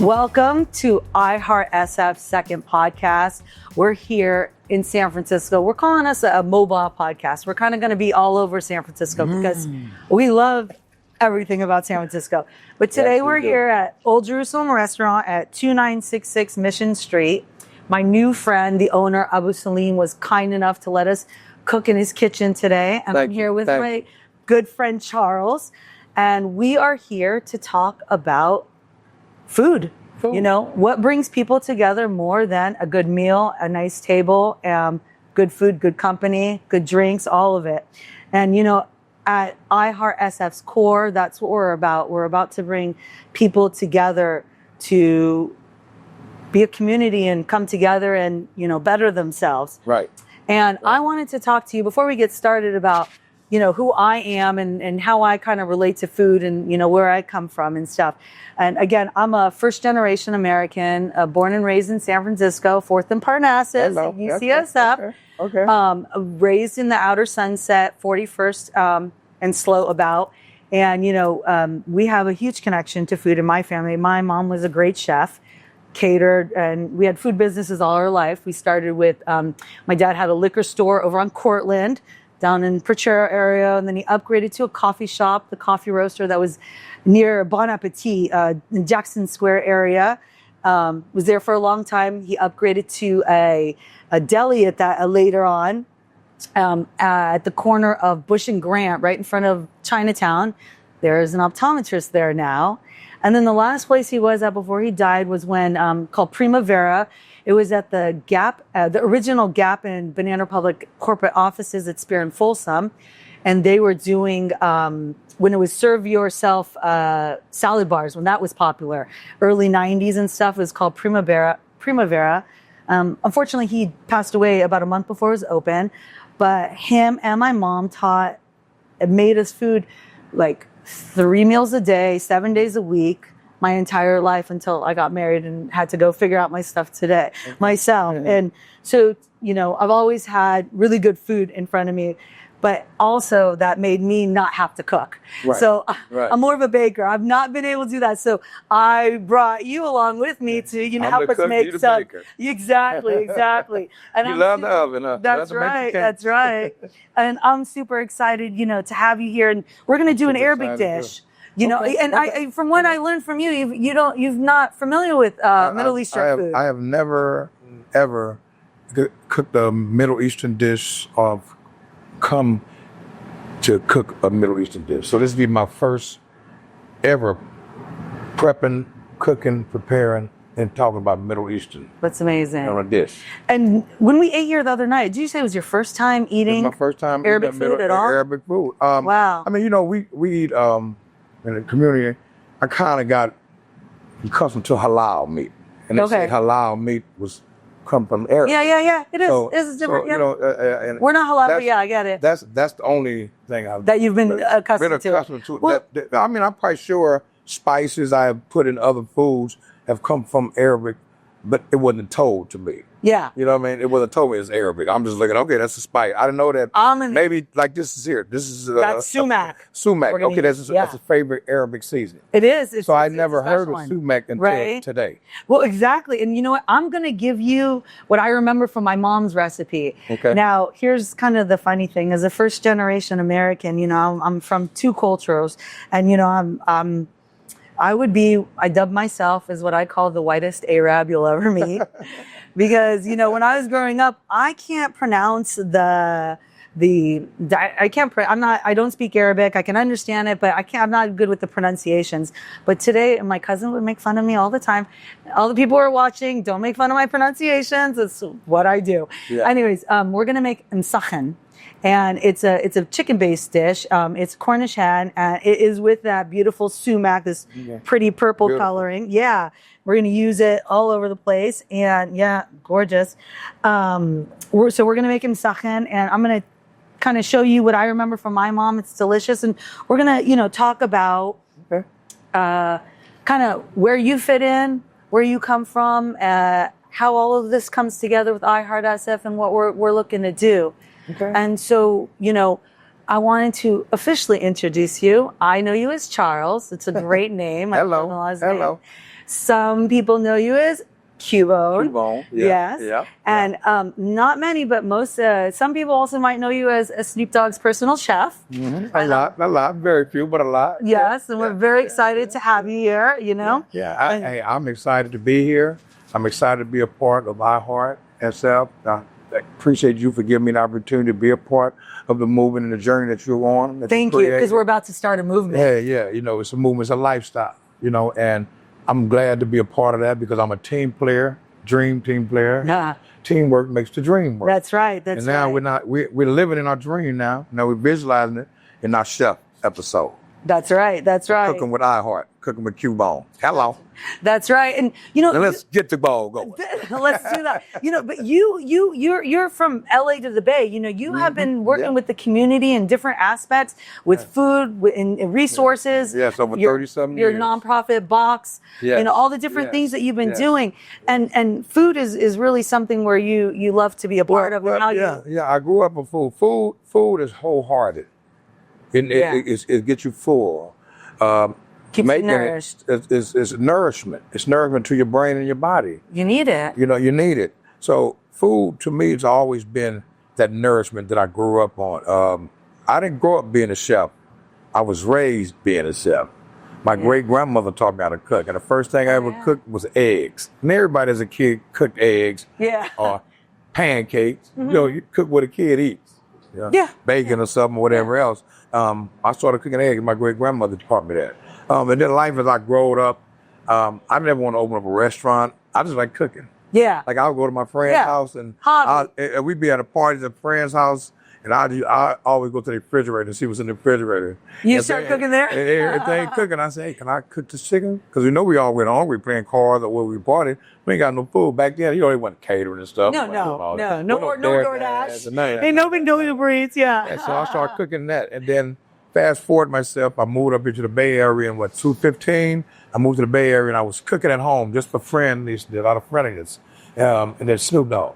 Welcome to iHeartSF's second podcast. We're here in San Francisco. We're calling us a mobile podcast. We're kind of going to be all over San Francisco because we love everything about San Francisco. But today we're here at Old Jerusalem Restaurant at 2966 Mission Street. My new friend, the owner, Abu Salim, was kind enough to let us cook in his kitchen today. And I'm here with my good friend, Charles. And we are here to talk about food. You know, what brings people together more than a good meal, a nice table, good food, good company, good drinks, all of it. And, you know, at iHeartSF's core, that's what we're about. We're about to bring people together to be a community and come together and, you know, better themselves. Right. And I wanted to talk to you before we get started about, you know, who I am and how I kind of relate to food and, you know, where I come from and stuff. And again, I'm a first generation American, born and raised in San Francisco, 4th and Parnassus, UCSF. Raised in the Outer Sunset, 41st and Slow About. And, you know, we have a huge connection to food in my family. My mom was a great chef, catered, and we had food businesses all our life. We started with, my dad had a liquor store over on Cortlandt, down in Pritchard area, and then he upgraded to a coffee shop, the Coffee Roaster, that was near Bon Appetit in Jackson Square area. Was there for a long time. He upgraded to a deli at that later on at the corner of Bush and Grant, right in front of Chinatown. There's an optometrist there now. And then the last place he was at before he died was when called Primavera. It was at the Gap, the original Gap in Banana Republic corporate offices at Spear and Folsom. And they were doing, when it was serve yourself salad bars, when that was popular, early 90s and stuff, it was called Primavera. Unfortunately, he passed away about a month before it was open. But him and my mom made us food like 3 meals a day, 7 days a week, my entire life until I got married and had to go figure out my stuff myself. And so, you know, I've always had really good food in front of me, but also that made me not have to cook. Right. So I'm more of a baker. I've not been able to do that. So I brought you along with me to, you know, help us make some. Exactly. And you love the oven, huh? That's right. And I'm super excited, you know, to have you here. And we're going to do an Arabic dish. You know, I from what I learned from you, you're not familiar with Middle Eastern food. I have never ever cooked a Middle Eastern dish or come to cook a Middle Eastern dish. So this will be my first ever prepping, cooking, preparing, and talking about Middle Eastern. That's amazing. On a dish. And when we ate here the other night, did you say it was your first time eating? It was my first time Arabic food at all? Arabic food. Wow. I mean, you know, we eat in the community. I kind of got accustomed to halal meat, and they say halal meat come from Arabic. Yeah. It is. It's different. So, you know, we're not halal, but yeah, I get it. That's the only thing that you've been accustomed to. Well, I mean, I'm quite sure spices I have put in other foods have come from Arabic, but it wasn't told to me. Yeah. You know what I mean? It wasn't told me it's Arabic. I'm just looking, okay, that's a spice. I didn't know that. Maybe like this is here. This is that's sumac. Sumac. Okay, that's a favorite Arabic seasoning. It is. So I never heard of sumac until today. Well, exactly. And you know what? I'm going to give you what I remember from my mom's recipe. Okay. Now, here's kind of the funny thing. As a first generation American, you know, I'm from two cultures, and you know, I dub myself as what I call the whitest Arab you'll ever meet. Because, you know, when I was growing up, I can't pronounce I don't speak Arabic. I can understand it, but I'm not good with the pronunciations. But today, my cousin would make fun of me all the time. All the people who are watching, don't make fun of my pronunciations. It's what I do. Yeah. Anyways, we're going to make Musakhan. And it's a chicken-based dish. It's Cornish hen, and it is with that beautiful sumac, this pretty purple coloring. Yeah, we're going to use it all over the place, and yeah, gorgeous. We're going to make Musakhan, and I'm going to kind of show you what I remember from my mom. It's delicious, and we're going to, you know, talk about kind of where you fit in, where you come from, how all of this comes together with iHeartSF, and what we're looking to do. Okay. And so, you know, I wanted to officially introduce you. I know you as Charles. It's a great name. Hello. Name. Some people know you as Cubone. Cubone, Yes. yeah. And not many, but most, some people also might know you as Snoop Dogg's personal chef. A lot, very few, but a lot. Yes, and we're very excited to have you here, you know? Hey, I'm excited to be here. I'm excited to be a part of iheartsf. I appreciate you for giving me the opportunity to be a part of the movement and the journey that you're on. Thank you, because we're about to start a movement. Yeah, you know, it's a movement, it's a lifestyle, you know, and I'm glad to be a part of that because I'm a team player, dream team player. Yeah. Teamwork makes the dream work. That's right. And now we're living in our dream now. Now we're visualizing it in our chef episode. That's right. Cooking with iHeart, cooking with Cubone. Hello. That's right. And you know, now let's get the ball going. Let's do that. You know, but you're from LA to the Bay. You know, you have been working with the community in different aspects with food and resources. Yes, over 30-something years. Your nonprofit box. Yes. You know, all the different things that you've been doing. And food is really something where you love to be a part of. I grew up on food. Food is wholehearted. It gets you full. Keeps you nourished. It's nourishment. It's nourishment to your brain and your body. You need it. You know, you need it. So food to me has always been that nourishment that I grew up on. I didn't grow up being a chef. I was raised being a chef. My great grandmother taught me how to cook, and the first thing I ever cooked was eggs. And everybody as a kid cooked eggs or pancakes. You know, you cook what a kid eats. Bacon or something, whatever else. I started cooking eggs. My great grandmother taught me that. And then life as I growed up, I never want to open up a restaurant. I just like cooking. Yeah. Like I'll go to my friend's house and we'd be at a party at a friend's house, and I always go to the refrigerator and see what's in the refrigerator. You start cooking there? And if they ain't cooking, I say, hey, can I cook this chicken? Because we know we all went hungry playing cards or where we party. We ain't got no food. Back then, you know, they wasn't catering and stuff. No DoorDash. Ain't no big Uber Eats, And so I started cooking that. And then fast forward myself, I moved up into the Bay Area in 2015. I moved to the Bay Area and I was cooking at home just for friends, a lot of friends. And then Snoop Dogg.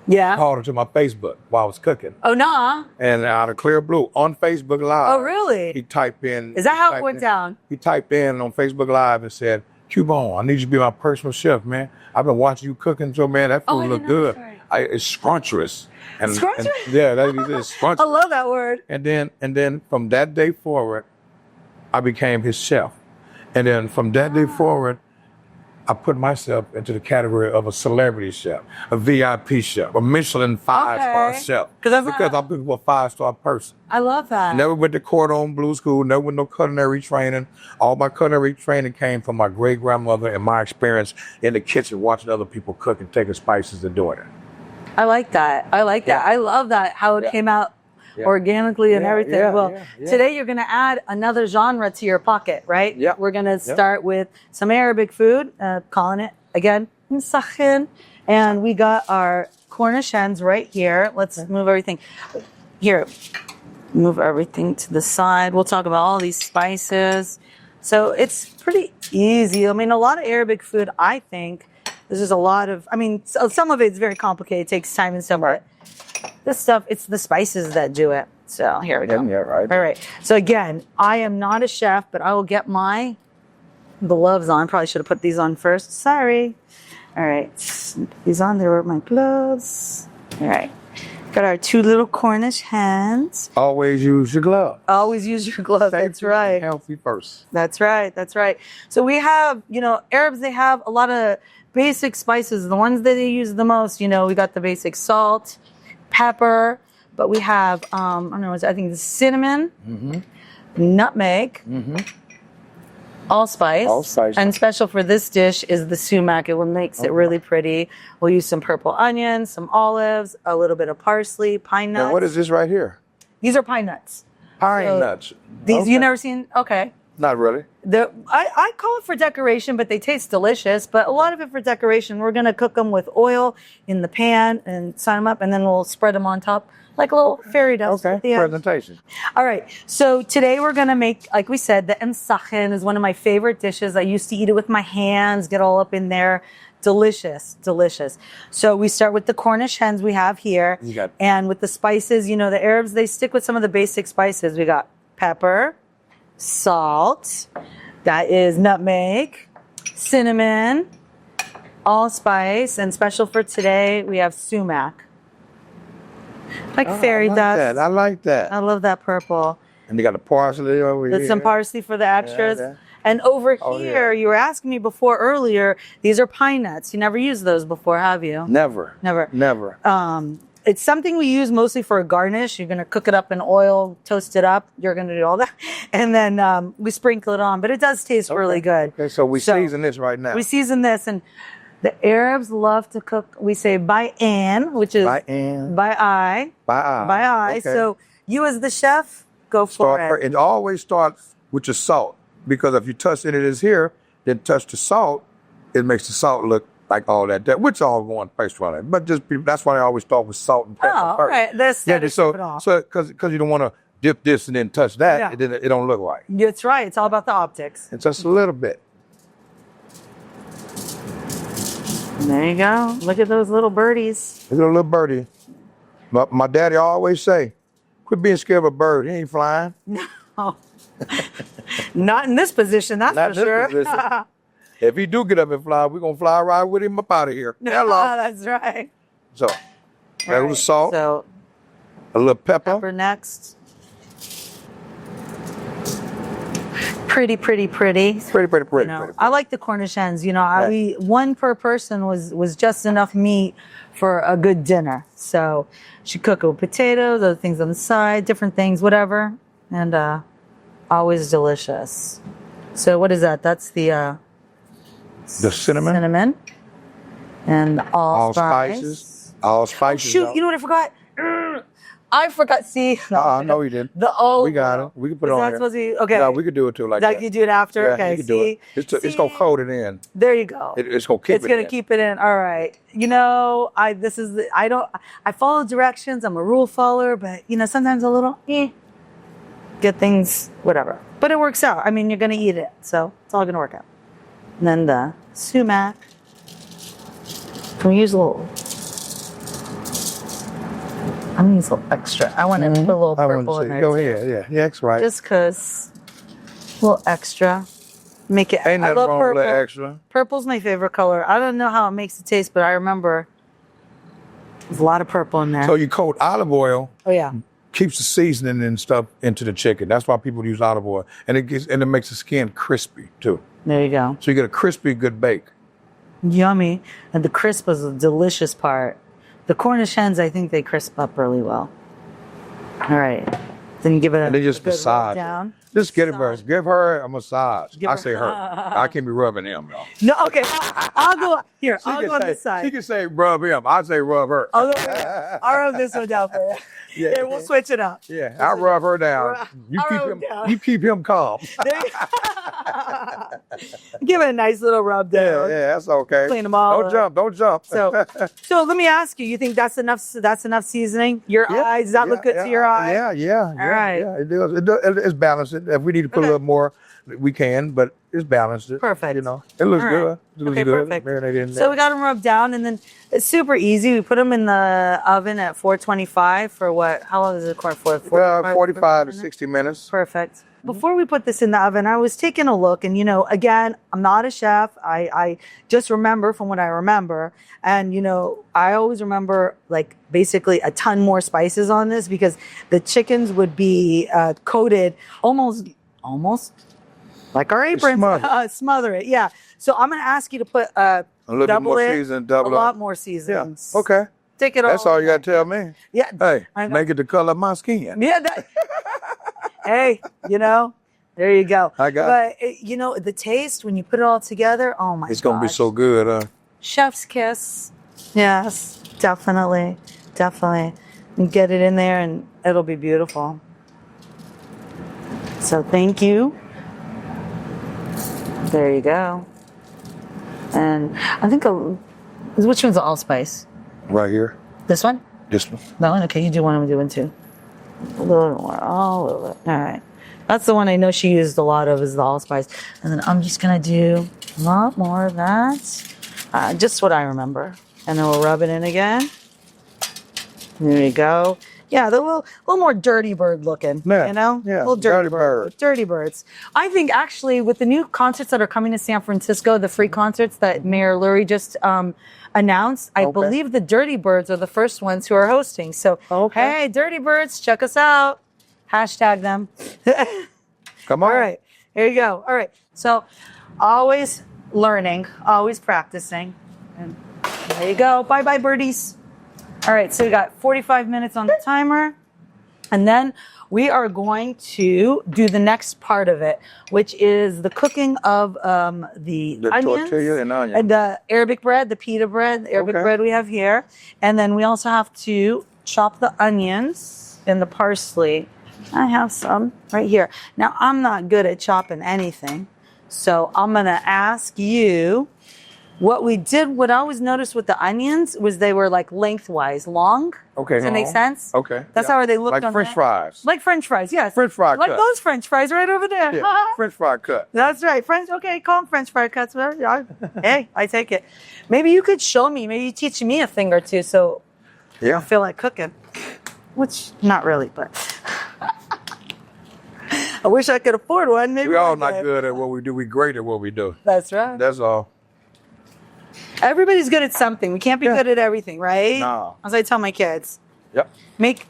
Called her to my Facebook while I was cooking. Oh, nah. And out of clear blue, on Facebook Live. Oh, really? He typed in. Is that how it went down? He typed in on Facebook Live and said, Cubone, I need you to be my personal chef, man. I've been watching you cooking, so, man, that food look good. It's scrumptious. Scrumptious? That is scrumptious. I love that word. And then from that day forward, I became his chef. And then from that day forward, I put myself into the category of a celebrity chef, a VIP chef, a Michelin 5-star chef. Because I'm looking for a 5-star person. I love that. Never went to Cordon Bleu School, never went no culinary training. All my culinary training came from my great grandmother and my experience in the kitchen watching other people cook and taking spices and doing it. I like that. I love that, how it came out organically and everything. Today you're going to add another genre to your pocket, right? Yeah. We're going to start with some Arabic food, calling it, again, Musakhan. And we got our Cornish hens right here. Let's move everything. Here, move everything to the side. We'll talk about all these spices. So it's pretty easy. I mean, a lot of Arabic food, I think, there's just a lot of, some of it's very complicated. It takes time and stuff. But this stuff, it's the spices that do it. So here we go. Yeah, right. All right. So again, I am not a chef, but I will get my gloves on. Probably should have put these on first. Sorry. All right. These on. There were my gloves. All right. Got our 2 little Cornish hens. Always use your glove. Always use your glove. That's right. Healthy first. That's right. So we have, Arabs, they have a lot of basic spices. The ones that they use the most, we got the basic salt, pepper, but we have, I think it's cinnamon, nutmeg, allspice. And special for this dish is the sumac. It makes it really pretty. We'll use some purple onions, some olives, a little bit of parsley, pine nuts. Now, what is this right here? These are pine nuts. Pine nuts. These you never seen? Okay. Not really. I call it for decoration, but they taste delicious. But a lot of it for decoration. We're going to cook them with oil in the pan and sign them up, and then we'll spread them on top like little fairy dust. Okay, presentation. All right. So today we're going to make, like we said, the Musakhan is one of my favorite dishes. I used to eat it with my hands, get all up in there. Delicious. So we start with the Cornish hens we have here. And with the spices, the Arabs, they stick with some of the basic spices. We got pepper, salt, that is nutmeg, cinnamon, allspice, and special for today, we have sumac. Like fairy dust. I like that. I love that purple. And you got the parsley over here. There's some parsley for the extras. Yeah. And over here, you were asking me before earlier, these are pine nuts. You never used those before, have you? Never. It's something we use mostly for a garnish. You're going to cook it up in oil, toast it up. You're going to do all that. And then we sprinkle it on. But it does taste really good. Okay, so we season this right now. We season this. And the Arabs love to cook, we say by-an, which is by-eye. Okay. So you as the chef, go for it. It always starts with your salt. Because if you touch any of this here, then touch the salt, it makes the salt look like all that, which all one place for it. But just that's why I always start with salt and pepper first. All right. So because you don't want to dip this and then touch that, and then it don't look right. That's right. It's all about the optics. It's just a little bit. There you go. Look at those little birdies. Look at a little birdie. My daddy always say, quit being scared of a bird. He ain't flying. No. Not in this position, that's for sure. If he do get up and fly, we're going to fly right with him up out of here. Hello. That's right. So, a little salt, so, a little pepper. Pepper next. Pretty. Pretty. I like the Cornish hens. One per person was just enough meat for a good dinner. So, she cook it with potatoes, other things on the side, different things, whatever. And always delicious. So what is that? That's the cinnamon. Cinnamon. And allspice. Allspices. Shoot, you know what I forgot? I forgot. See? No, you didn't. We got it. We can put it on here. Okay. No, we could do it too like that. You do it after? Yeah, okay, you can do it. It's going to coat it in. There you go. It's going to keep it in. It's going to keep it in. All right. I follow directions. I'm a rule follower, but sometimes a little get things, whatever. But it works out. I mean, you're going to eat it, so it's all going to work out. And then the sumac. Can we use a little? I'm going to use a little extra. I want to put a little purple in there. Go ahead. Yeah, that's right. Just because. A little extra. Make it. Ain't nothing wrong purple. with a little extra. Purple's my favorite color. I don't know how it makes it taste, but I remember there's a lot of purple in there. So you coat olive oil. Oh, yeah. Keeps the seasoning and stuff into the chicken. That's why people use olive oil, and it makes the skin crispy too. There you go. So you get a crispy, good bake. Yummy, and the crisp is the delicious part. The Cornish hens, I think they crisp up really well. All right, then you give it and then just massage down. Just give her a massage. I say her. I can't be rubbing him though. No, okay. I'll go here. I'll go on this side. She can say rub him. I say rub her. I'll rub this one down for you. Yeah, we'll switch it up. Yeah, I'll rub her down. You keep him calm. Give it a nice little rub down. Yeah, that's okay. Clean them all. Don't jump. So let me ask you. You think that's enough? That's enough seasoning? Your eyes? Does that look good to your eyes? Yeah. All right. Yeah, it does. It's balanced. If we need to put a little more, we can. But it's balanced. Perfect. It looks good. It looks good. Perfect. Marinated in there. So we got them rubbed down, and then it's super easy. We put them in the oven at 425 for what? How long does it cook for? 45 to 60 minutes. Perfect. Before we put this in the oven, I was taking a look, and again, I'm not a chef. I just remember from what I remember, and I always remember like basically a ton more spices on this because the chickens would be coated almost like our aprons. Smother it, yeah. So I'm going to ask you to put a little bit more seasoning, a lot more seasonings. Yeah. Okay. Take it all. That's all you got to tell me. Yeah. Hey, make it the color of my skin. Yeah. Hey, there you go. I got it. But the taste when you put it all together, oh my god. It's going to be so good, huh? Chef's kiss. Yes, definitely. And get it in there and it'll be beautiful. So thank you. There you go. And I think which one's the allspice? Right here. This one? This one. That one? Okay, you do one, I'm doing two. A little more. All of it. All right. That's the one I know she used a lot of is the allspice. And then I'm just going to do a lot more of that. Just what I remember. And then we'll rub it in again. There you go. Yeah, they're a little more dirty bird looking, Yeah, you know? yeah, Little dirty bird. Dirty birds. I think actually with the new concerts that are coming to San Francisco, the free concerts that Mayor Lurie just announced, I believe the Dirty Birds are the first ones who are hosting. So, hey, Dirty Birds, check us out. Hashtag them. Come on. All right, here you go. All right, so always learning, always practicing. And there you go. Bye-bye, birdies. All right, so we got 45 minutes on the timer. And then we are going to do the next part of it, which is the cooking of the onions, tortilla and onion. And the Arabic bread, the pita bread, the Arabic bread we have here. And then we also have to chop the onions and the parsley. I have some right here. Now, I'm not good at chopping anything, so I'm going to ask you. What I always noticed with the onions was they were like lengthwise, long. Okay. Does that make sense? Okay. That's how they looked like on French fries. Like French fries, yes. French fry like cut. Those French fries right over there. Yeah. French fry cut. That's right. Okay, call them French fry cuts. Hey, I take it. Maybe you could show me. Maybe you teach me a thing or two so I feel like cooking. Which, not really, but I wish I could afford one. Maybe we all not good at what we do. We great at what we do. That's right. That's all. Everybody's good at something. We can't be good at everything, right? No. As I tell my kids. Yep. Make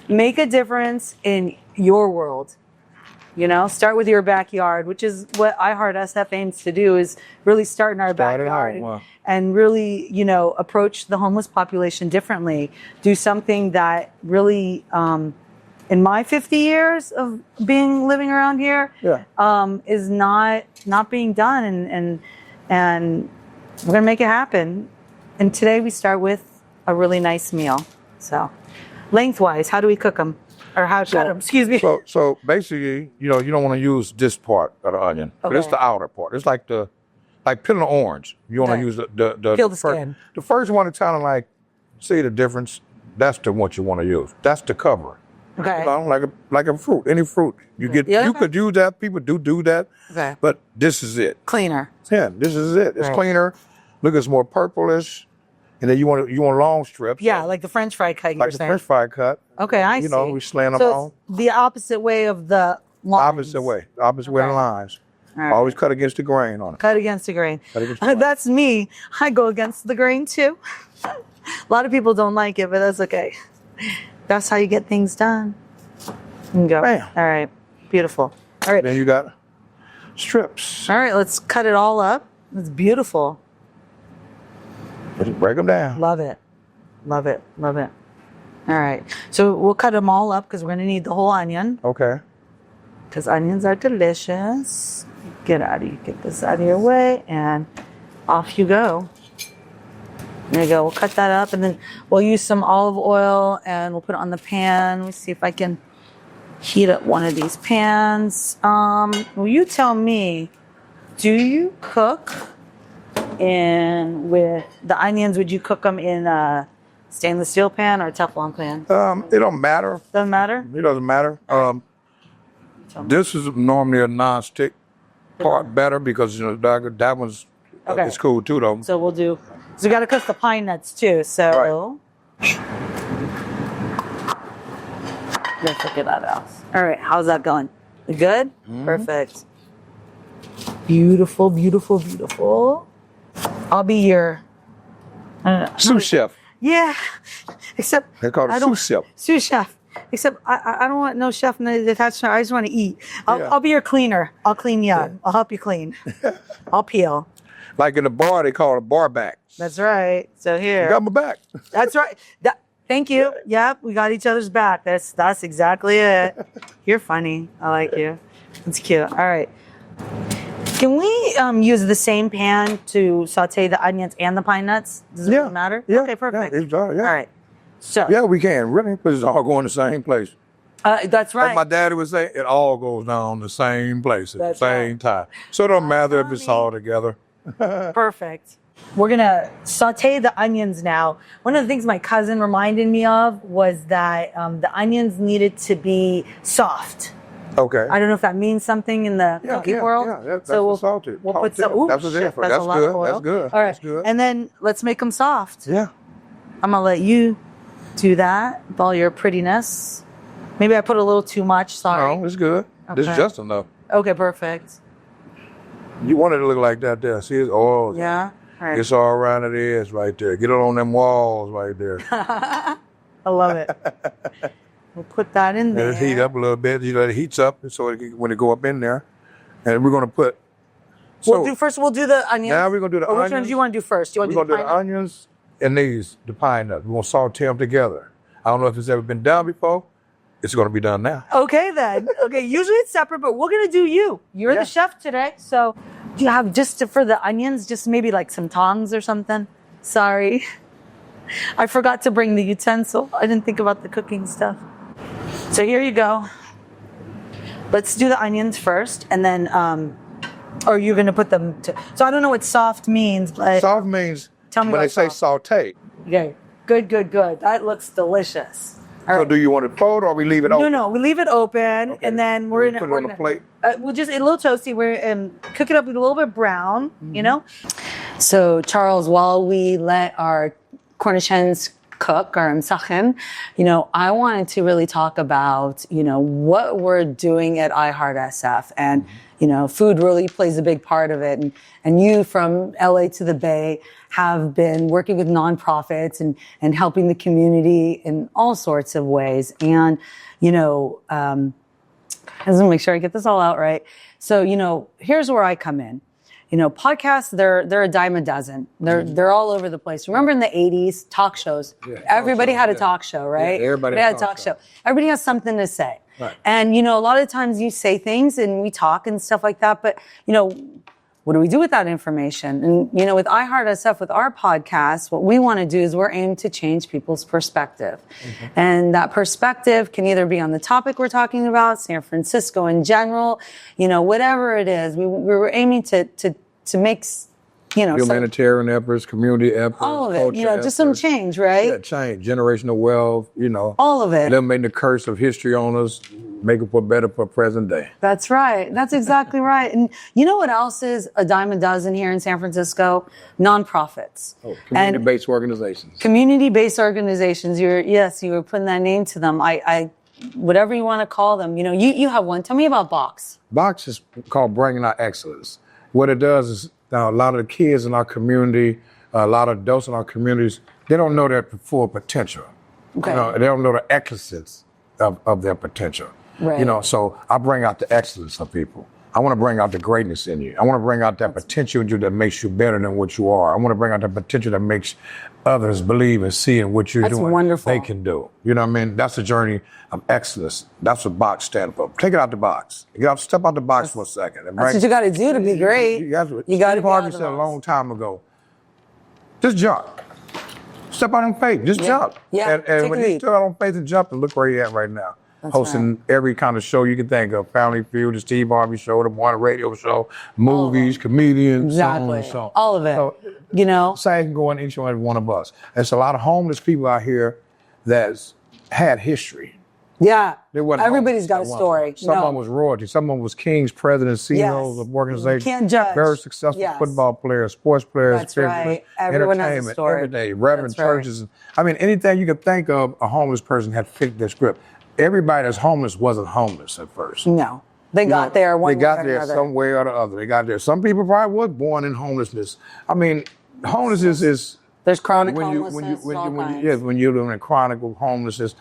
a difference in your world. You know, start with your backyard, which is what iHeartSF aims to do, is really start in our backyard and really, approach the homeless population differently. Do something that really, in my 50 years of living around here, is not being done, and we're gonna make it happen. And today we start with a really nice meal. So, lengthwise, how do we cook them? Or how to cut them, excuse me. So basically, you don't want to use this part of the onion, but it's the outer part. It's like peeling an orange. You want to use the peel the skin. The first one is kind of like, see the difference? That's the one you want to use. That's the cover. Okay. Like a fruit, any fruit. You could use that. People do that. Okay. But this is it. Cleaner. Yeah, this is it. It's cleaner. Look, it's more purplish. And then you want long strips. Yeah, like the French fry cut. Like the French fry cut. Okay, I see. We slant them on. The opposite way of the lines. Opposite way of the lines. Right. Always cut against the grain on it. Cut against the grain. Grain. That's me. I go against the grain too. A lot of people don't like it, but that's okay. That's how you get things done. And go. Bam. All right. Beautiful. All right. Then you got strips. All right. Let's cut it all up. It's beautiful. Just break them down. Love it. Love it. Love it. All right. So we'll cut them all up because we're going to need the whole onion. Okay. Because onions are delicious. Get this out of your way, and off you go. There you go. We'll cut that up, and then we'll use some olive oil, and we'll put it on the pan. Let me see if I can heat up one of these pans. Well, you tell me, do you cook with the onions? Would you cook them in a stainless steel pan or a Teflon pan? It don't matter. Doesn't matter? It doesn't matter. This is normally a non-stick part better because that one's it's cool too though. So we got to cook the pine nuts too. So let's look at that else. All right, how's that going? Good? Mm-hmm. Perfect. Beautiful, beautiful, beautiful. I'll be your sous chef. Yeah, except they call it sous chef. Sous chef. Except I don't want no chef attached. I just want to eat. I'll be your cleaner. I'll clean you up. I'll help you clean. I'll peel. Like in the bar, they call it bar back. That's right. So here. You got my back. That's right. Thank you. Yep, we got each other's back. That's exactly it. You're funny. I like you. It's cute. All right. Can we use the same pan to saute the onions and the pine nuts? Does it really matter? Yeah. Okay, perfect. Yeah, All right. So yeah, we can really because it's all going the same place. That's right. Like my daddy would say, it all goes down the same place at the same time. So it don't matter if it's all together. Perfect. We're gonna saute the onions now. One of the things my cousin reminded me of was that the onions needed to be soft. Okay. I don't know if that means something in the cooking world. Yeah, that's so salted. We'll put some. Ooh, that's what's there for. That's good. That's good. All right. That's good. And then let's make them soft. Yeah. I'm gonna let you do that with all your prettiness. Maybe I put a little too much. Sorry. No, it's good. Okay. This is just enough. Okay, perfect. You want it to look like that there. See, it's oil. Yeah. All right. It's all around it is right there. Get it on them walls right there. I love it. We'll put that in there. Let it heat up a little bit. You let it heats up so when it go up in there. And we're going to put... We'll do the onions. Now we're going to do the onions. Which ones do you want to do first? We're going to do the onions and the pine nuts. We're going to saute them together. I don't know if it's ever been done before. It's going to be done now. Okay, then. Okay, usually it's separate, but we're going to do you. You're the chef today. So do you have for the onions, just maybe like some tongs or something? Sorry. I forgot to bring the utensil. I didn't think about the cooking stuff. So here you go. Let's do the onions first, and then, or you're going to put them so I don't know what soft means, but. Soft means, tell me when they say saute. Okay, good. That looks delicious. All right. So do you want it fold or we leave it open? No, we leave it open, and then we're put it on the plate. We'll just a little toasty. We're cook it up with a little bit brown, you know. So Charles, while we let our Cornish hens cook, our Musakhan, I wanted to really talk about what we're doing at iHeartSF, and food really plays a big part of it. And you from LA to the Bay have been working with nonprofits and helping the community in all sorts of ways. And, I just want to make sure I get this all out right. So, here's where I come in. Podcasts, they're a dime a dozen. They're all over the place. Remember in the 80s, talk shows? Yeah, everybody had a talk show, right? Yeah, everybody had a talk show. Everybody has something to say. Right. And, a lot of times you say things and we talk and stuff like that, but, what do we do with that information? And, with iHeartSF, with our podcast, what we want to do is we're aimed to change people's perspective. Mm-hmm. And that perspective can either be on the topic we're talking about, San Francisco in general, whatever it is. We were aiming to make, humanitarian efforts, community efforts, all of it, just some change, right? Yeah, change, generational wealth, all of it. Eliminating the curse of history on us, make it for better for present day. That's right. That's exactly right. And you know what else is a dime a dozen here in San Francisco? Nonprofits. Oh, community-based organizations. Community-based organizations. You were putting that name to them. I whatever you want to call them. You have one. Tell me about Box. Box is called Bringing Out Excellence. What it does is, now, a lot of the kids in our community, a lot of adults in our communities, they don't know their full potential. Okay. They don't know the excellence of their potential. Right. So I bring out the excellence of people. I want to bring out the greatness in you. I want to bring out that potential in you that makes you better than what you are. I want to bring out the potential that makes others believe and see in what you're doing. That's wonderful. They can do. You know what I mean? That's the journey of excellence. That's what Box stands for. Take it out the box. Step out the box for a second. That's what you got to do to be great. You got to. Steve Harvey said a long time ago, just jump. Step out on faith. Just jump. Yeah. And when you step out on faith and jump, and look where you're at right now. That's hosting every kind of show you can think of. Family Feud, the Steve Harvey Show, the One Radio Show, movies, comedians, exactly. So all of it. So, same can go on each and every one of us. There's a lot of homeless people out here that's had history. Yeah. Everybody's got a story. Someone was royalty. Someone was kings, presidents, CEOs of organizations. You can't judge. Very successful football players, sports players, that's right. Everyone has a story. Every day, reverend churches. I mean, anything you could think of, a homeless person had fit their script. Everybody that's homeless wasn't homeless at first. No. They got there one way or another. They got there some way or the other. They got there. Some people probably was born in homelessness. I mean, homelessness is... There's chronic homelessness, when you're living in chronic homelessness,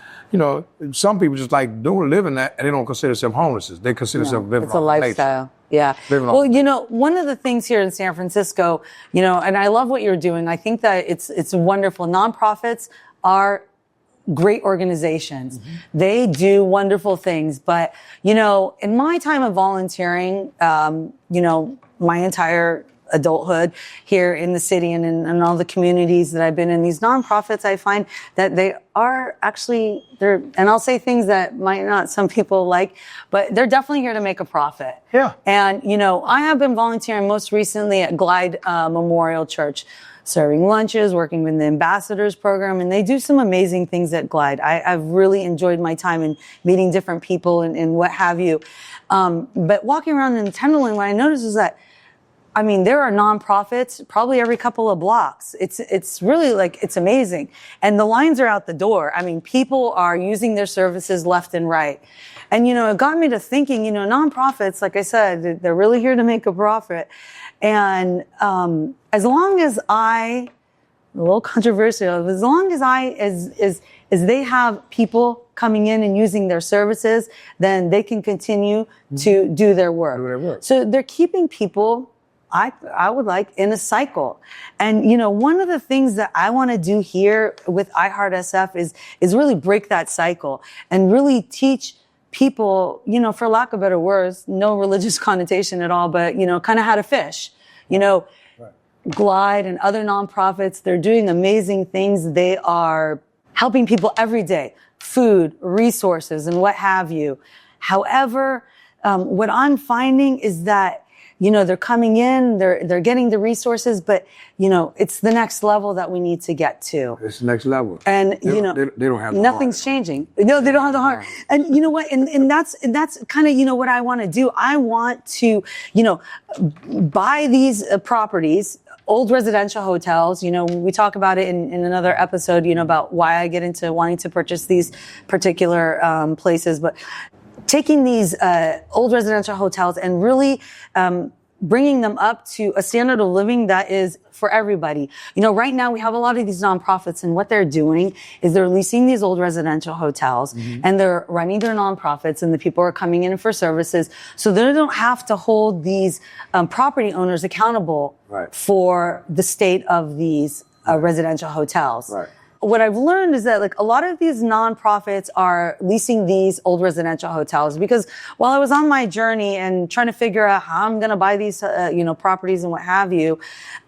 some people just living that, and they don't consider themselves homeless. They consider themselves living It's a lifestyle. Yeah. Well, one of the things here in San Francisco, and I love what you're doing. I think that it's wonderful. Nonprofits are great organizations. Mm-hmm. They do wonderful things. But, in my time of volunteering, my entire adulthood here in the city and in all the communities that I've been in, these nonprofits, I find that they are actually, and I'll say things that might not some people like, but they're definitely here to make a profit. Yeah. And, I have been volunteering most recently at Glide Memorial Church, serving lunches, working with the ambassadors program, and they do some amazing things at Glide. I've really enjoyed my time in meeting different people and what have you. But walking around in Tenderloin, what I noticed is that I mean, there are nonprofits probably every couple of blocks. It's really like, it's amazing. And the lines are out the door. I mean, people are using their services left and right. And, it got me to thinking, nonprofits, like I said, they're really here to make a profit. And, as long as a little controversial, as long as they have people coming in and using their services, then they can continue to do their work. So they're keeping people, I would like, in a cycle. And, one of the things that I want to do here with iHeartSF is really break that cycle and really teach people, for lack of better words, no religious connotation at all, but, kind of how to fish, Glide and other nonprofits. They're doing amazing things. They are helping people every day, food, resources, and what have you. However, what I'm finding is that, they're coming in, they're getting the resources, but, it's the next level that we need to get to. It's the next level. And, they don't have the nothing's heart. changing. No, they don't have the heart. And you know what? And that's kind of, what I want to do. I want to, buy these properties, old residential hotels. We talk about it in another episode, about why I get into wanting to purchase these particular places. But taking these old residential hotels and really bringing them up to a standard of living that is for everybody. Right now we have a lot of these nonprofits, and what they're doing is they're leasing these old residential hotels and they're running their nonprofits, and the people are coming in for services. So they don't have to hold these property owners accountable for the state of these residential hotels. Right. What I've learned is that a lot of these nonprofits are leasing these old residential hotels, because while I was on my journey and trying to figure out how I'm going to buy these, properties and what have you,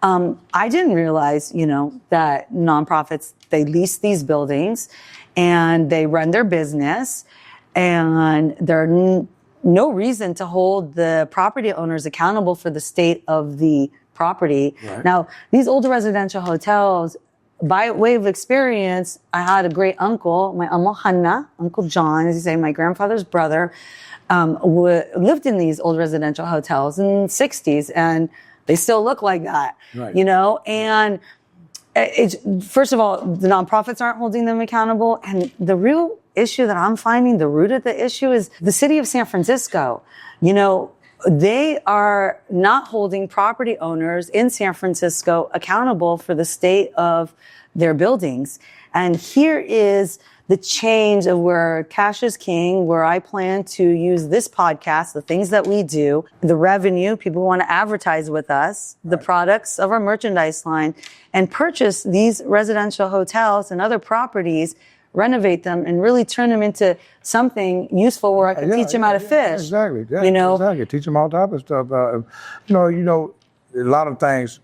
I didn't realize, that nonprofits, they lease these buildings and they run their business, and there's no reason to hold the property owners accountable for the state of the property. Right. Now, these old residential hotels, by way of experience, I had a great uncle, my Uncle John, as you say, my grandfather's brother, lived in these old residential hotels in the 60s, and they still look like that, and first of all, the nonprofits aren't holding them accountable. And the real issue that I'm finding, the root of the issue, is the city of San Francisco. They are not holding property owners in San Francisco accountable for the state of their buildings. And here is the change of where cash is king, where I plan to use this podcast, the things that we do, the revenue, people want to advertise with us, the products of our merchandise line, and purchase these residential hotels and other properties, renovate them, and really turn them into something useful where I can teach them how to fish. Exactly. Exactly. Teach them all type of stuff. A lot of things,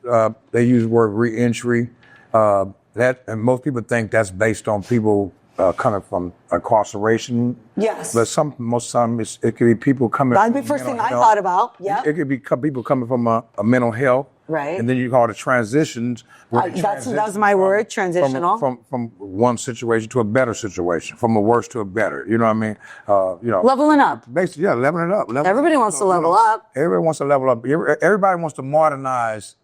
they use the word re-entry. And most people think that's based on people coming from incarceration. Yes. But most times it could be people coming That'd be the first thing I thought about. Yeah. It could be people coming from a mental health. Right. And then you call it transitions. That's my word, transitional. From one situation to a better situation, from a worse to a better. You know what I mean? Leveling up. Basically, yeah, leveling up. Everybody wants to level up. Everybody wants to level up. Everybody wants to modernize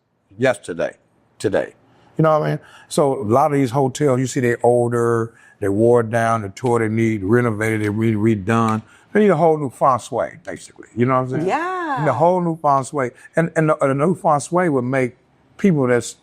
today. You know what I mean? So a lot of these hotels, you see they're older, they're worn down, they're tore, they need renovated, they need redone. They need a whole new feng shui, basically. You know what I'm saying? Yeah. They need a whole new feng shui. And the new feng shui would make people that's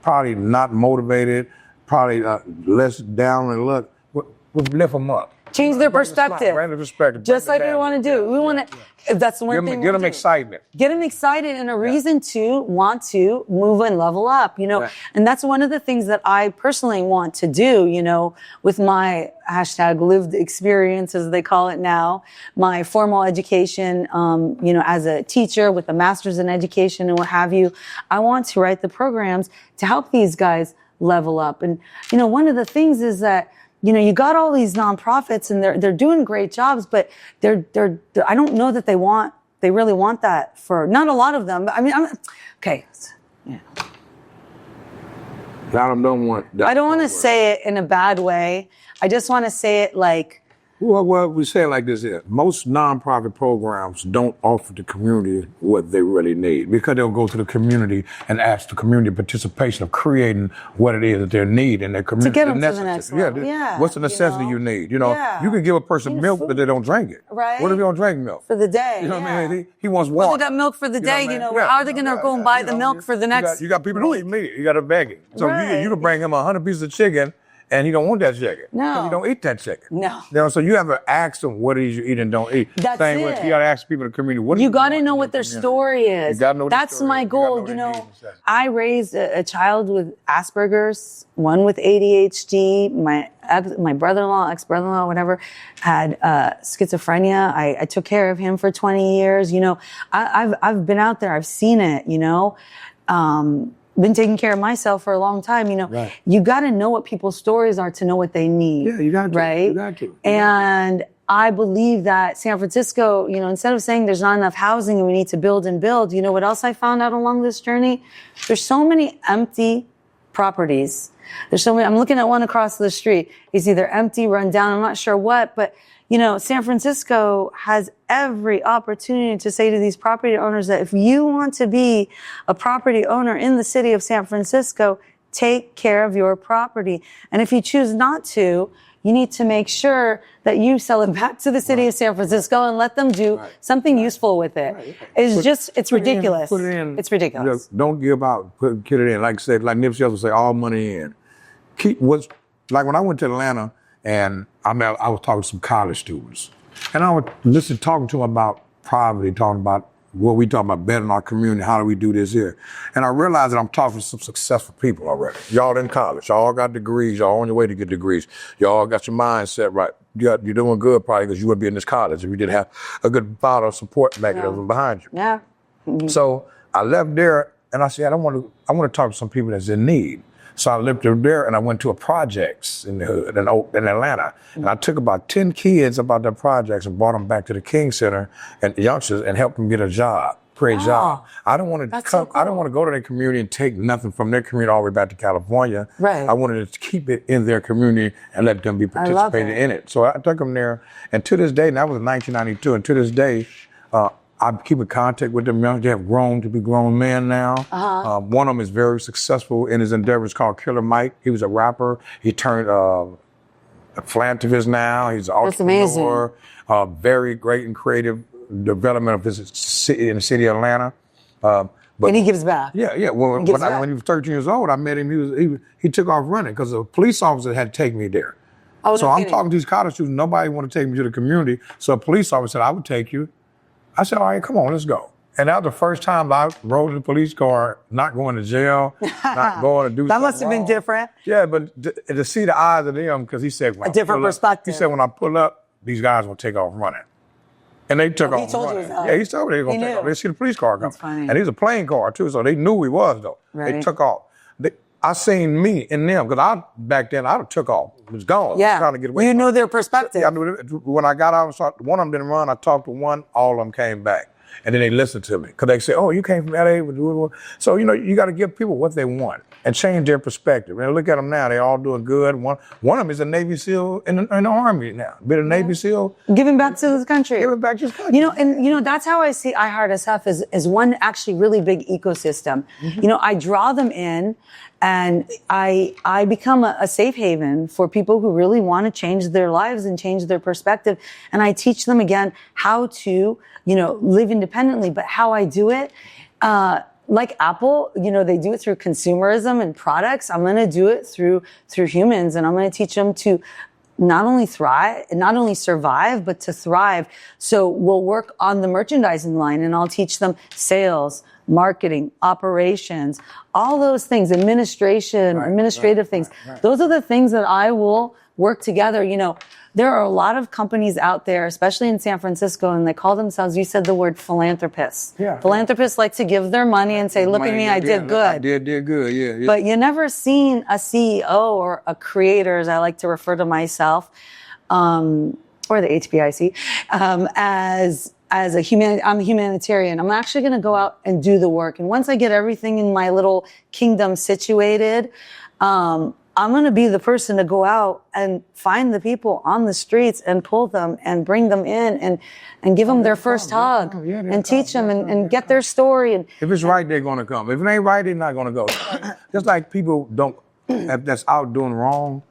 probably not motivated, probably less down in luck, would lift them up. Change their perspective. Random perspective. Just like we want to do. We want to, that's the one thing. Get them excitement. Get them excited and a reason to want to move and level up, Right. And that's one of the things that I personally want to do, with my hashtag lived experience, as they call it now, my formal education, as a teacher with a master's in education and what have you. I want to write the programs to help these guys level up. And, one of the things is that, you got all these nonprofits and they're doing great jobs, but they're I don't know that they really want that for, not a lot of them, but okay. Yeah. A lot of them don't want that. I don't want to say it in a bad way. I just want to say it like, Well, we say it like this here. Most nonprofit programs don't offer the community what they really need because they'll go to the community and ask the community participation of creating what it is that they need in their community. To get them to the next level. Yeah. What's the necessity you need? You can give a person milk, but they don't drink it. Right. What if you don't drink milk? For the day. You know what I mean? He wants water. Well, they got milk for the day, how are they going to go and buy the milk for the next You got people who don't eat meat. You got to beg it. So you can bring him 100 pieces of chicken, and he don't want that chicken. No. Because he don't eat that chicken. No. So you have to ask them what it is you eat and don't eat. That's Same it. With, you got to ask people in the community. You got to know what their story is. You got to know That's story my is. goal. I raised a child with Asperger's, one with ADHD. My brother-in-law, ex-brother-in-law, whatever, had schizophrenia. I took care of him for 20 years. I've been out there. I've seen it, been taking care of myself for a long time. You got to know what people's stories are to know what they need. Yeah, you got to. Right? You got to. And I believe that San Francisco, instead of saying there's not enough housing and we need to build and build, you know what else I found out along this journey? There's so many empty properties. There's so many. I'm looking at one across the street. It's either empty, run down. I'm not sure what, but San Francisco has every opportunity to say to these property owners that if you want to be a property owner in the city of San Francisco, take care of your property. And if you choose not to, you need to make sure that you sell it back to the city of San Francisco and let them do something useful with it. It's ridiculous. Put it in. It's ridiculous. Don't give out. Put it in. Like Nipsey Hussle would say, all money in. Like when I went to Atlanta, and I was talking to some college students, and I would talking to them about poverty, talking about what we talking about bettering our community, how do we do this here? And I realized that I'm talking to some successful people already. Y'all in college, y'all all got degrees, y'all on your way to get degrees, y'all got your mindset right. You're doing good probably because you wouldn't be in this college if you didn't have a good father support mechanism behind you. Yeah. Mm-hmm. So I left there and I said, I want to talk to some people that's in need. So I lived there and I went to a projects in the hood in Atlanta. And I took about 10 kids about their projects and brought them back to the King Center and youngsters and helped them get a job, create a job. I don't want to come, I don't want to go to their community and take nothing from their community all the way back to California. Right. I wanted to keep it in their community and let them be participating in it. So I took them there. And to this day, and that was in 1992, and to this day, I keep in contact with them. They have grown to be grown men now. One of them is very successful in his endeavors called Killer Mike. He was a rapper. He turned a philanthropist now. He's an entrepreneur. Very great and creative development of his city in the city of Atlanta. And he gives back. Yeah. Well, when he was 13 years old, I met him. He took off running because a police officer had to take me there. So I'm talking to these college students. Nobody want to take me to the community. So a police officer said, I would take you. I said, all right, come on, let's go. And that was the first time I rode in the police car, not going to jail, not going to do That must have been different. Yeah, but to see the eyes of them, because he said, a different perspective. He said, when I pull up, these guys will take off running. And they took off running. Yeah, he told me they were going to take off. They see the police car come. And it was a plain car, too, so they knew he was, though. Right. They took off. I seen me in them, because back then, I took off. It was gone. Yeah. Trying to get away. You knew their perspective. Yeah, I knew when I got out, one of them didn't run. I talked to one, all of them came back. And then they listened to me. Because they said, oh, you came from LA. So, you got to give people what they want and change their perspective. And look at them now. They're all doing good. One of them is a Navy SEAL in the Army now. Been a Navy SEAL. Giving back to the country. Giving back to the country. And that's how I see iHeartSF as one actually really big ecosystem. Mm-hmm. I draw them in. And I become a safe haven for people who really want to change their lives and change their perspective. And I teach them again how to, live independently, but how I do it, like Apple, they do it through consumerism and products. I'm going to do it through humans, and I'm going to teach them to not only survive, but to thrive. So we'll work on the merchandising line, and I'll teach them sales, marketing, operations, all those things, administrative things. Right. Those are the things that I will work together. There are a lot of companies out there, especially in San Francisco, and they call themselves, you said the word philanthropists. Yeah. Philanthropists like to give their money and say, look at me, I did good. I did good, yeah. But you never seen a CEO or a creator, as I like to refer to myself, or the HBIC, as a I'm a humanitarian. I'm actually going to go out and do the work. And once I get everything in my little kingdom situated, I'm going to be the person to go out and find the people on the streets and pull them and bring them in and give them their first hug and teach them and get their story. And if it's right, they're going to come. If it ain't right, they're not going to go. Just like people that's out doing wrong,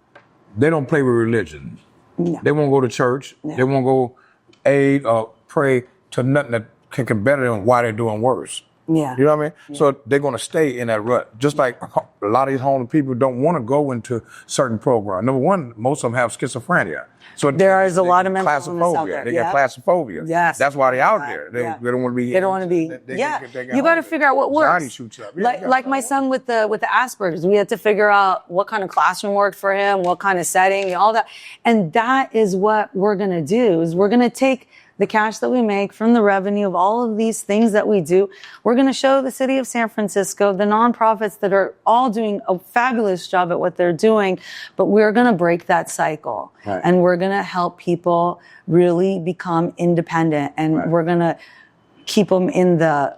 they don't play with religion. No. They won't go to church. No. They won't go aid or pray to nothing that can better them while they're doing worse. Yeah. You know what I mean? Yeah. So they're going to stay in that rut. Just like a lot of these homeless people don't want to go into certain programs. Number one, most of them have schizophrenia. So there is a lot of mental illness out there. They got claustrophobia. Yes. That's why they're out there. They don't want to be. They don't want to be. You got to figure out what works. Anxiety shoots up. Like my son with the Asperger's, we had to figure out what kind of classroom worked for him, what kind of setting, and all that. And that is what we're going to do. Is we're going to take the cash that we make from the revenue of all of these things that we do. We're going to show the city of San Francisco, the nonprofits that are all doing a fabulous job at what they're doing, but we're going to break that cycle. Right. And we're going to help people really become independent. And we're going to keep them in the,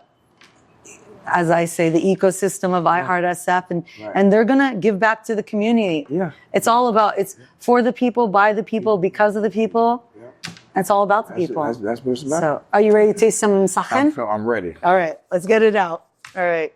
as I say, the ecosystem of iHeartSF, and they're going to give back to the community. Yeah. It's all about, it's for the people, by the people, because of the people. It's all about the people. That's what it's about. So, are you ready to taste some Musakhan? I'm ready. All right, let's get it out. All right.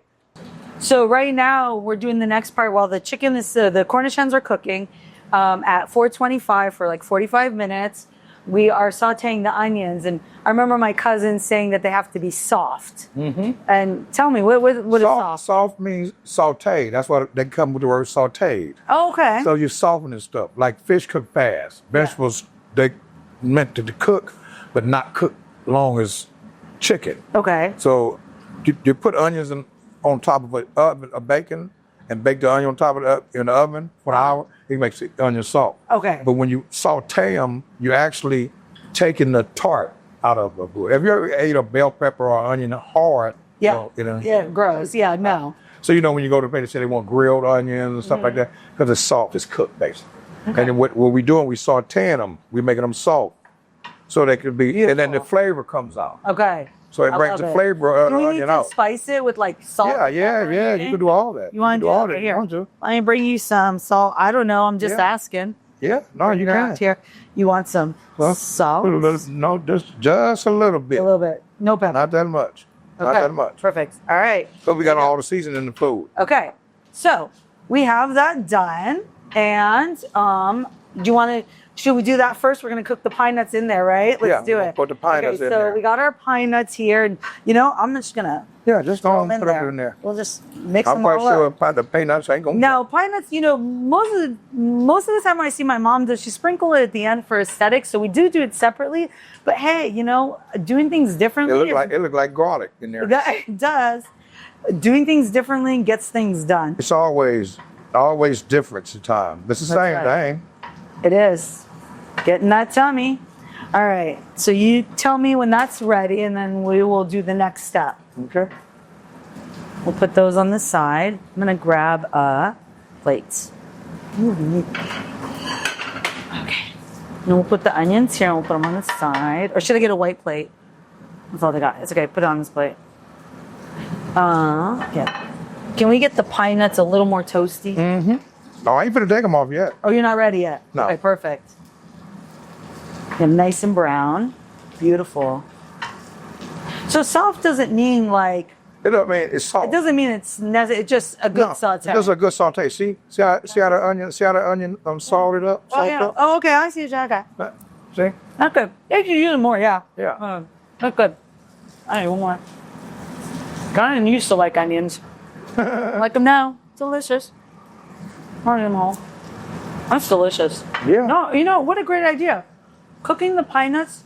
So right now we're doing the next part while the chicken is the Cornish hens are cooking at 425 for like 45 minutes. We are sautéing the onions, and I remember my cousin saying that they have to be soft. Mm-hmm. And tell me, what is soft? Soft means sauté. That's what they come with the word sautéed. Oh, okay. So you soften this stuff. Like fish cook fast. Vegetables, they meant to cook, but not cook long as chicken. Okay. So you put onions on top of a bacon and bake the onion on top of in the oven for an hour. It makes the onion soft. Okay. But when you saute them, you're actually taking the tart out of a food. Have you ever ate a bell pepper or onion hard? Yeah. Yeah, gross. Yeah, no. So when you go to the place, they say they want grilled onions and stuff like that because it's soft, it's cooked basically. Okay. And then what we doing, we sauteing them, we're making them soft so they can be, and then the flavor comes out. Okay. So it brings the flavor of the onion out. Spice it with like salt. Yeah. You can do all that. You want to do all that? Here. Let me bring you some salt. I don't know. I'm just asking. Yeah. No, you can. Here. You want some salt? No, just a little bit. A little bit. No pepper. Not that much. Okay. Not that much. Perfect. All right. So we got all the seasoning in the food. Okay. So we have that done. And do you want to? Should we do that first? We're going to cook the pine nuts in there, right? Let's do it. Put the pine nuts in there. So we got our pine nuts here. And, I'm just going to just go and put them in there. We'll just mix them all up. I'm quite sure the pine nuts ain't going to. No, pine nuts, most of the time when I see my mom does, she sprinkle it at the end for aesthetics. So we do it separately. But hey, doing things differently. It look like garlic in there. It does. Doing things differently gets things done. It's always different sometimes. It's the same thing. It is. Getting that tummy. All right. So you tell me when that's ready, and then we will do the next step. Okay. We'll put those on the side. I'm going to grab plates. Okay. And we'll put the onions here, and we'll put them on the side. Or should I get a white plate? That's all they got. It's okay. Put it on this plate. Yeah. Can we get the pine nuts a little more toasty? Mm-hmm. No, I ain't gonna take them off yet. Oh, you're not ready yet? No. Okay, perfect. And nice and brown. Beautiful. So soft doesn't mean like... It doesn't mean it's soft. It doesn't mean it's just a good saute. It's just a good saute. See how the onion salted up? Up? Oh, okay. I see. Okay. See? That's good. You can use more, yeah. Yeah. That's good. I need one more. I didn't used to like onions. I like them now. Delicious. Party them all. That's delicious. Yeah. No, what a great idea. Cooking the pine nuts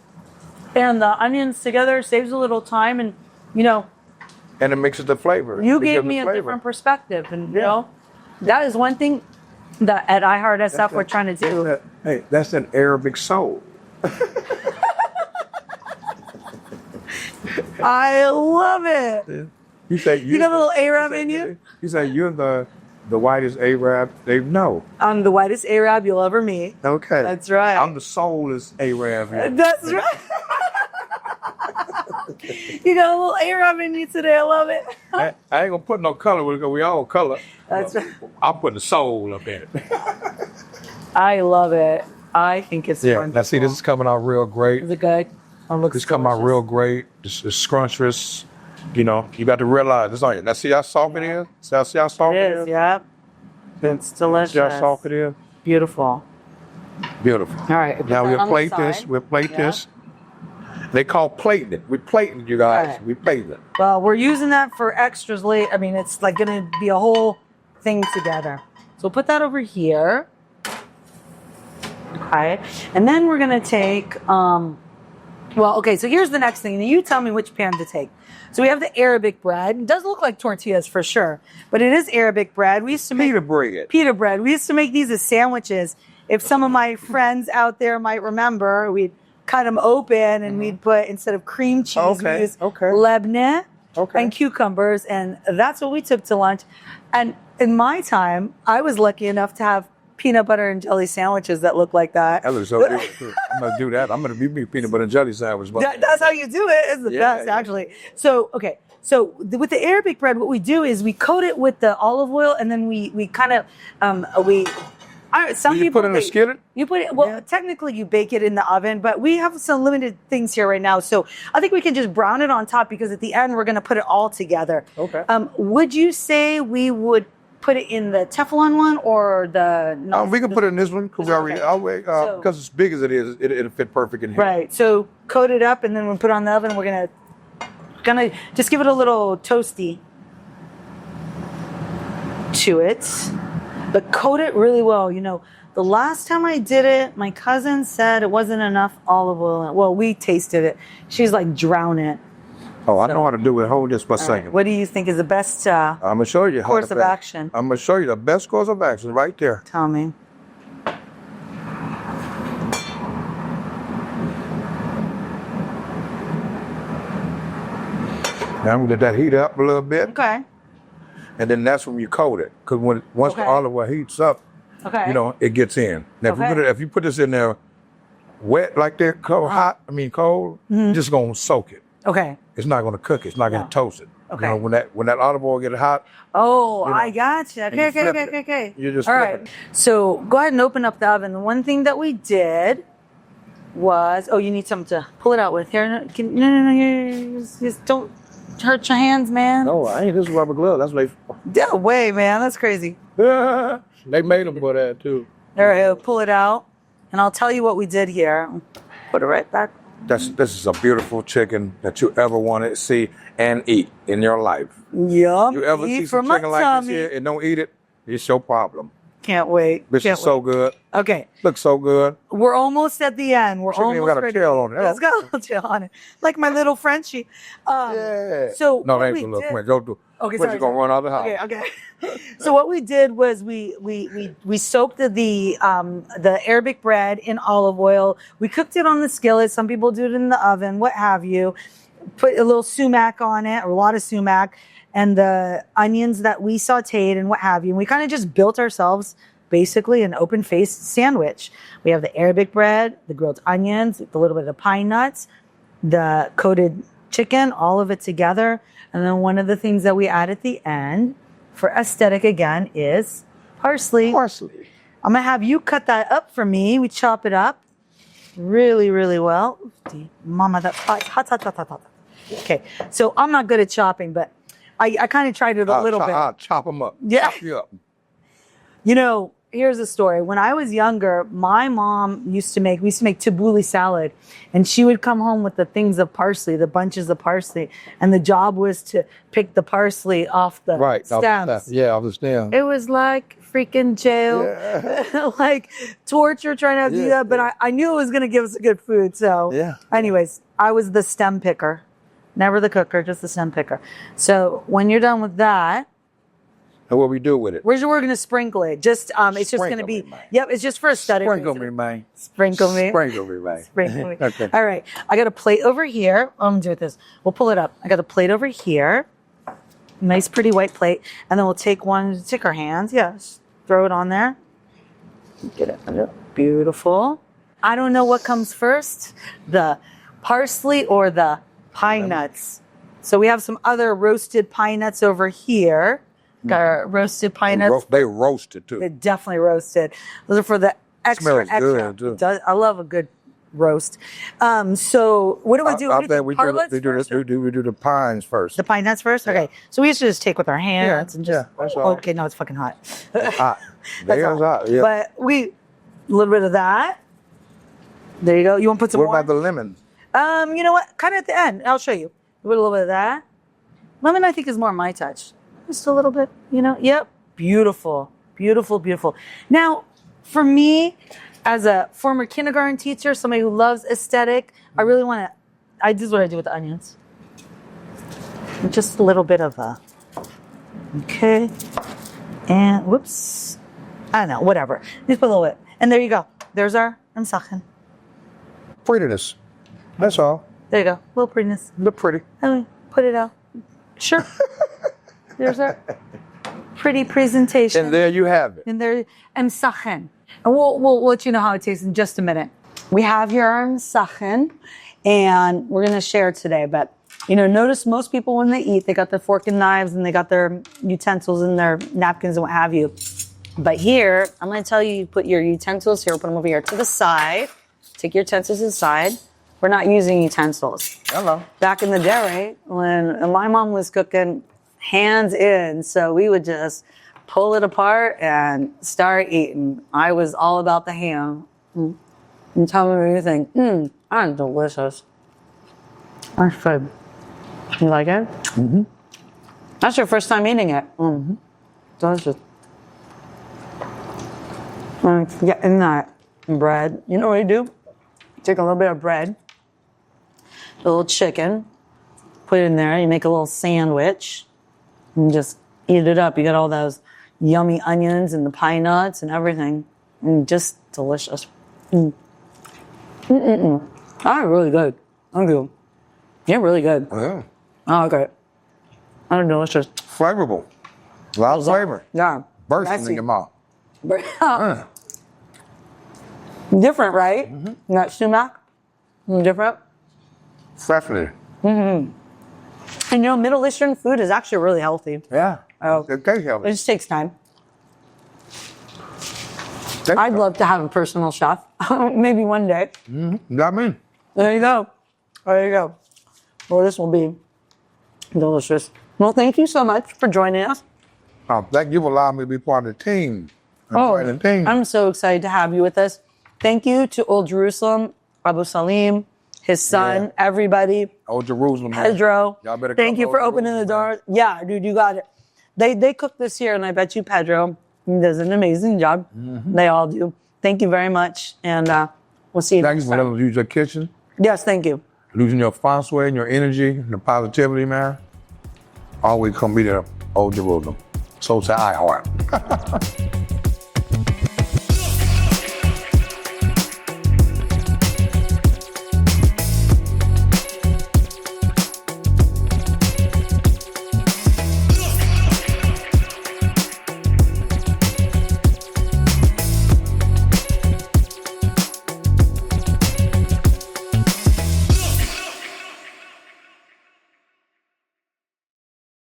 and the onions together saves a little time, and and it mixes the flavor. You gave me a different perspective, and that is one thing that at iHeartSF we're trying to do. That's an Arabic soul. I love it. You say you got a little Arab in you. You say you're the whitest Arab they know. I'm the whitest Arab you'll ever meet. Okay. That's right. I'm the soulless Arab here. That's right. You got a little Arab in you today. I love it. I ain't gonna put no color with it because we all color. That's right. I'm putting the soul up in it. I love it. I think it's Yeah. wonderful. Now see, this is coming out real great. Is it good? Oh, looks This is coming out delicious. real great. This is scrumptious. You know, you got to realize this on you. Now see how soft it is? See how soft It it is, is? yeah. It's delicious. See how soft it is? Beautiful. Beautiful. All right. put Now that we'll on the plate side. this. We'll plate Yeah. this. They call plating it. We're plating it, you guys. Right. We plating it. Well, we're using that for extras late. I mean, it's like going to be a whole thing together. So we'll put that over here. Okay. And then we're going to take, okay, so here's the next thing. And you tell me which pan to take. So we have the Arabic bread. It does look like tortillas for sure, but it is Arabic bread. We used to make Pita bread. pita bread. We used to make these as sandwiches. If some of my friends out there might remember, we'd cut them open and we'd put, instead of cream cheese, Okay, we used okay. lebne Okay. and cucumbers, and that's what we took to lunch. And in my time, I was lucky enough to have peanut butter and jelly sandwiches that look like that. That looks so good. I'm gonna do that. I'm gonna be me peanut butter and jelly sandwich. That's how you do it. It's the Yeah, best, yeah. actually. So, okay. So with the Arabic bread, what we do is we coat it with the olive oil, and then we kind of some Do you people put it in a bake- skillet? You put it. Well, technically, you bake it in the oven, but we have some limited things here right now. So I think we can just brown it on top because at the end we're going to put it all together. Okay. Would you say we would put it in the Teflon one or the? We can put it in this one because we already. Okay. So- Because as big as it is, it'll fit perfect in here. Right. So coat it up, and then we put it on the oven. We're gonna just give it a little toasty to it, but coat it really well. You know, the last time I did it, my cousin said it wasn't enough olive oil. Well, we tasted it. She's like, drown it. Oh, I know how to do it. Hold this for a All right. second. What do you think is the best I'm gonna show you how course to of fix- action? I'm gonna show you the best course of action right there. Tell me. Now I'm gonna let that heat up a little bit, Okay. and then that's when you coat it. Because once the Okay. olive oil heats up, Okay. you know it gets in. Now Okay. if you put this in there wet like that, cold, cold, you're just gonna soak it. Okay. It's not gonna cook it. It's not gonna No. toast it. Okay. You know, when that olive oil get hot, Oh, You know, I got you. and Okay, you okay, flip okay, it. okay. You just All flip right. it. So go ahead and open up the oven. The one thing that we did was, you need something to pull it out with. Here, no, you just don't hurt your hands, man. no, I ain't this rubber glove. That's what Yeah, way, man. That's crazy. they made them for that too. All right, I'll pull it out, and I'll tell you what we did here. Put it right back. This is a beautiful chicken that you ever want to see and eat in your life. Yum. You ever Eat see for some my chicken like tummy. this here and don't eat it? It's your problem. Can't wait. This Can't is so wait. good. Okay, Looks so good. we're almost at the end. We're Chicken even almost got a ready. tail on it. Yeah, it's got a little tail on it, like my little Frenchie. Yeah. So no, what that ain't we the little did- French. Don't do. Okay, French sorry, is gonna run out of the house. Okay. So what we did was we soaked the Arabic bread in olive oil. We cooked it on the skillet. Some people do it in the oven, what have you. Put a little sumac on it, or a lot of sumac, and the onions that we sauteed and what have you. And we kind of just built ourselves basically an open-faced sandwich. We have the Arabic bread, the grilled onions, a little bit of pine nuts, the coated chicken, all of it together. And then one of the things that we add at the end for aesthetic again is parsley. Parsley. I'm gonna have you cut that up for me. We chop it up really, really well. Mama, that hot. Okay, so I'm not good at chopping, but I kind of tried it a little bit. I'll chop them up. Yeah. Chop you up. You know, here's a story. When I was younger, my mom we used to make tabbouleh salad, and she would come home with the things of parsley, the bunches of parsley, and the job was to pick the parsley off the Right. stems. Yeah, off the stem. It was like freaking jail, like torture trying to do Yeah, that, but I knew it was going to give us a good food. So Yeah. anyways, I was the stem picker, never the cooker, just the stem picker. So when you're done with that, And what we do with it? we're going to sprinkle it. Just it's just going to Sprinkle be me, man. yep. It's just for aesthetic. Sprinkle reasons. me, man. Sprinkle me. Sprinkle me, man. Sprinkle me. Okay. All right. I got a plate over here. I'm gonna do it this. We'll pull it up. I got a plate over here. Nice, pretty white plate. And then we'll take our hands. Yes. Throw it on there. Get it. Beautiful. I don't know what comes first, the parsley or the pine nuts. So we have some other roasted pine nuts over here. Got our roasted pine nuts. They roasted too. They're definitely roasted. Those are for the extra, Smells good, too. I love a good roast. So what do we do? I think we do the pines first. The pine nuts first? Okay. So we used to just take with our hands and just, that's all. okay, no, it's fucking hot. Hot. That's Damn all. hot, yeah. But a little bit of that. There you go. You want to put some What more? about the lemon? You know what? Kind of at the end. I'll show you. Put a little bit of that. Lemon, I think, is more my touch. Just a little bit, Yep. Beautiful. Beautiful, beautiful. Now, for me, as a former kindergarten teacher, somebody who loves aesthetic, I really want to, this is what I do with the onions. Just a little bit of okay. And, whoops. I don't know, whatever. Just put a little bit. And there you go. There's our Musakhan. Prettiness. That's all. There you go. A little prettiness. Look pretty. Put it out. Sure. There's our pretty presentation. And there you have it. And there, Musakhan. And we'll let you know how it tastes in just a minute. We have here our Musakhan, and we're going to share today. But, notice most people when they eat, they got their fork and knives, and they got their utensils and their napkins and what have you. But here, I'm going to tell you, put your utensils here, put them over here to the side. Take your utensils to the side. We're not using utensils. Hello. Back in the day, when my mom was cooking, hands in, so we would just pull it apart and start eating. I was all about the ham. And tell me what you think. I'm delicious. That's good. You like it? Mm-hmm. That's your first time eating it. Mm-hmm. Delicious. Get in that bread. You know what you do? Take a little bit of bread, a little chicken, put it in there. You make a little sandwich and just eat it up. You got all those yummy onions and the pine nuts and everything. And just delicious. Ah, really good. Thank you. Yeah, really good. Yeah. Oh, okay. I'm delicious. Flavorful. A lot of flavor. Yeah. Bursting in your mouth. Different, right? Mm-hmm. Not sumac? Different? Definitely. Mm-hmm. And Middle Eastern food is actually really healthy. Yeah. It tastes healthy. It just takes time. I'd love to have a personal chef. Maybe one day. Mm-hmm. Not me. There you go. There you go. Well, this will be delicious. Well, thank you so much for joining us. Thank you for allowing me to be part of the team. I'm so excited to have you with us. Thank you to Old Jerusalem, Abu Salim, his son, everybody. Old Jerusalem. Pedro. Y'all better thank you for opening the door. Yeah, dude, you got it. They cook this here, and I bet you Pedro does an amazing job. Mm-hmm. They all do. Thank you very much, and we'll see you next time. Thanks for letting us use your kitchen. Yes, thank you. Losing your fasway and your energy and the positivity, man. Always come be there, Old Jerusalem. So say iHeart.